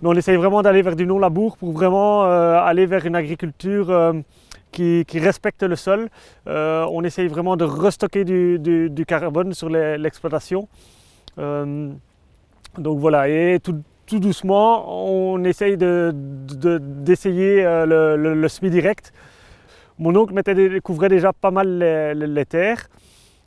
Mais on essaye vraiment d'aller vers du non-labour pour vraiment aller vers une agriculture qui respecte le sol. On essaye vraiment de restocker du carbone sur l'exploitation. Donc voilà, et tout doucement, on essaye d'essayer le semis direct. Mon oncle couvrait déjà pas mal les terres.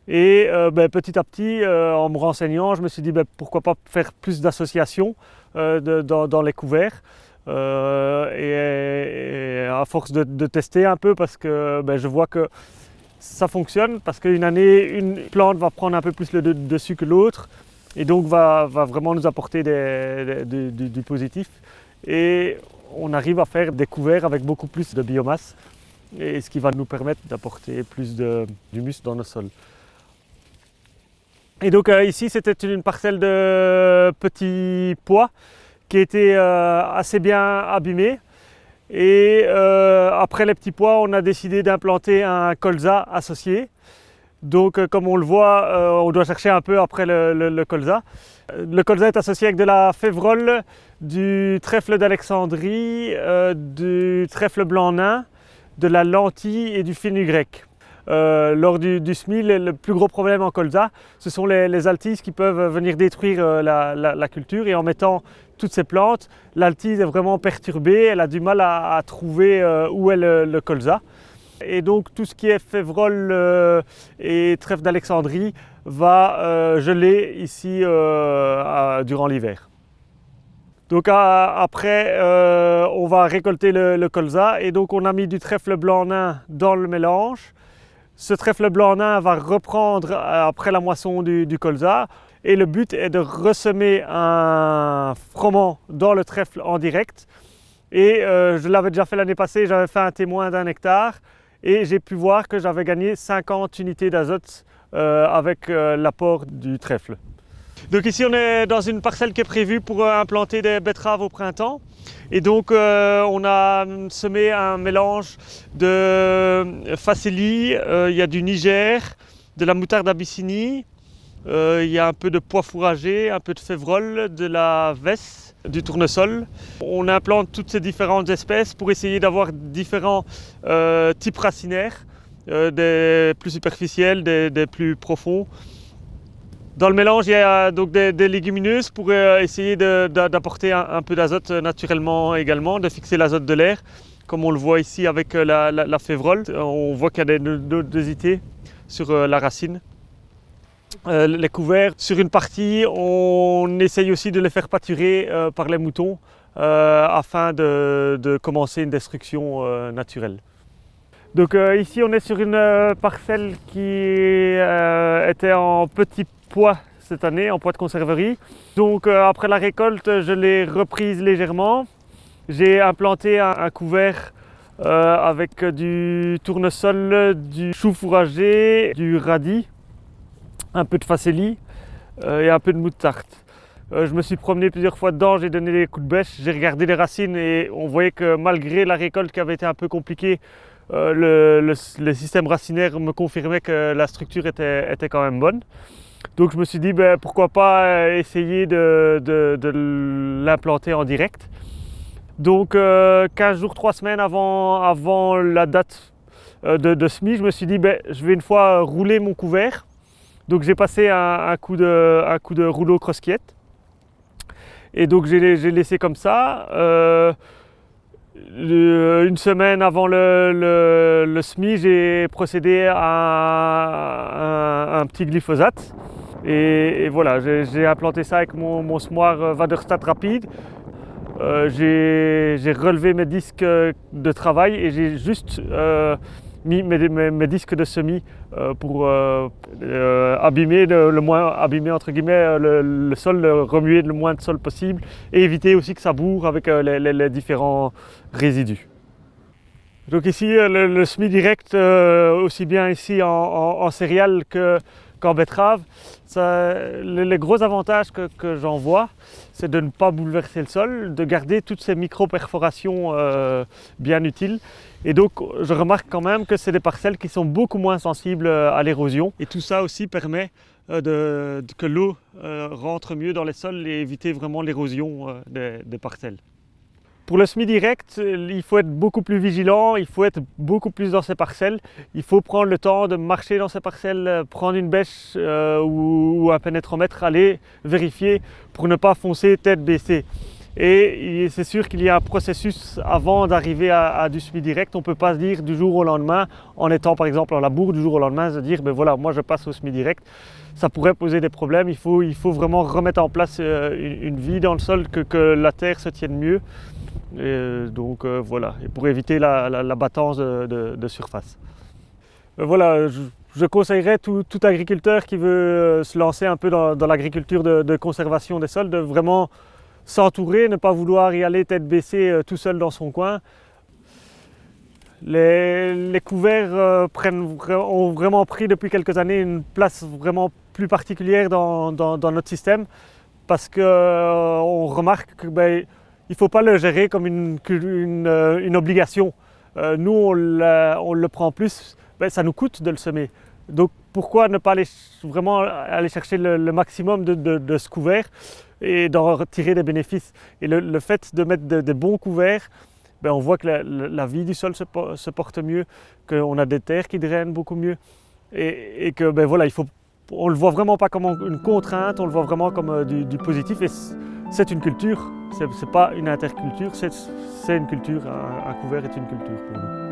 Et petit à petit, en me renseignant, je me suis dit pourquoi pas faire plus d'associations dans les couverts. Et à force de tester un peu, parce que je vois que ça fonctionne, parce qu'une année, une plante va prendre un peu plus le dessus que l'autre, et donc va vraiment nous apporter du positif. Et on arrive à faire des couverts avec beaucoup plus de biomasse, et ce qui va nous permettre d'apporter plus d'humus dans nos sols. Et donc ici, c'était une parcelle de petits pois qui était assez bien abîmée. Et après les petits pois, on a décidé d'implanter un colza associé. Donc comme on le voit, on doit chercher un peu après le colza. Le colza est associé avec de la févrole, du trèfle d'Alexandrie, du trèfle blanc nain, de la lentille et du fenugrec. Lors du semis, le plus gros problème en colza, ce sont les altises qui peuvent venir détruire la culture, et en mettant toutes ces plantes, l'altise est vraiment perturbée, elle a du mal à trouver où est le colza. Et donc tout ce qui est févrole et trèfle d'Alexandrie va geler ici durant l'hiver. Donc après, on va récolter le colza, et donc on a mis du trèfle blanc nain dans le mélange. Ce trèfle blanc nain va reprendre après la moisson du colza, et le but est de ressemer un froment dans le trèfle en direct. Et je l'avais déjà fait l'année passée, j'avais fait un témoin d'1 hectare, et j'ai pu voir que j'avais gagné 50 unités d'azote avec l'apport du trèfle. Donc ici on est dans une parcelle qui est prévue pour implanter des betteraves au printemps. Et donc on a semé un mélange de facélie, il y a du Niger, de la moutarde d'Abyssinie, il y a un peu de pois fourragé, un peu de févrole, de la vesse, du tournesol. On implante toutes ces différentes espèces pour essayer d'avoir différents types racinaires, des plus superficiels, des plus profonds. Dans le mélange, il y a donc des légumineuses pour essayer d'apporter un peu d'azote naturellement également, de fixer l'azote de l'air, comme on le voit ici avec la févrole. On voit qu'il y a des nodosités sur la racine. Les couverts, sur une partie, on essaye aussi de les faire pâturer par les moutons afin de commencer une destruction naturelle. Donc ici, on est sur une parcelle qui était en petits pois cette année, en pois de conserverie. Donc après la récolte, je l'ai reprise légèrement. J'ai implanté un couvert avec du tournesol, du chou fourragé, du radis, un peu de facélie et un peu de moutarde. Je me suis promené plusieurs fois dedans, j'ai donné des coups de bêche, j'ai regardé les racines, et on voyait que malgré la récolte qui avait été un peu compliquée, le système racinaire me confirmait que la structure était quand même bonne. Donc je me suis dit pourquoi pas essayer de l'implanter en direct. Donc 15 jours, 3 semaines avant la date de semis, je me suis dit je vais une fois rouler mon couvert. Donc j'ai passé un coup de rouleau cross-quiette. Et donc j'ai laissé comme ça. Une semaine avant le semis, j'ai procédé à un petit glyphosate. Et voilà, j'ai implanté ça avec mon semoir Waderstad rapide. J'ai relevé mes disques de travail, et j'ai juste mis mes disques de semis pour abîmer le moins, abîmer entre guillemets le sol, remuer le moins de sol possible, et éviter aussi que ça bourre avec les différents résidus. Donc ici le semis direct, aussi bien ici en céréales qu'en betterave, les gros avantages que j'en vois, c'est de ne pas bouleverser le sol, de garder toutes ces micro-perforations bien utiles, Et donc je remarque quand même que c'est des parcelles qui sont beaucoup moins sensibles à l'érosion. Et tout ça aussi permet que l'eau rentre mieux dans les sols et éviter vraiment l'érosion des parcelles. Pour le semi-direct, il faut être beaucoup plus vigilant, il faut être beaucoup plus dans ces parcelles. Il faut prendre le temps de marcher dans ces parcelles, prendre une bêche ou un pénétromètre, aller vérifier pour ne pas foncer tête baissée. Et c'est sûr qu'il y a un processus avant d'arriver à du semi-direct. On ne peut pas se dire du jour au lendemain, en étant par exemple en labour, du jour au lendemain, se dire ben voilà, moi je passe au semi-direct. Ça pourrait poser des problèmes. Il faut vraiment remettre en place une vie dans le sol, que la terre se tienne mieux. Et donc voilà, et pour éviter la battance de surface. Voilà, je conseillerais tout agriculteur qui veut se lancer un peu dans l'agriculture de conservation des sols de vraiment s'entourer, ne pas vouloir y aller tête baissée tout seul dans son coin. Les couverts ont vraiment pris depuis quelques années une place vraiment plus particulière dans notre système parce qu'on remarque que il ne faut pas le gérer comme une obligation. Nous, on le prend plus, ça nous coûte de le semer. Donc pourquoi ne pas vraiment aller chercher le maximum de ce couvert et d'en retirer des bénéfices. Et le fait de mettre des bons couverts, on voit que la vie du sol se porte mieux, qu'on a des terres qui drainent beaucoup mieux et que voilà, on ne le voit vraiment pas comme une contrainte, on le voit vraiment comme du positif. Et c'est une culture, c'est pas une interculture, c'est une culture, un couvert est une culture pour nous.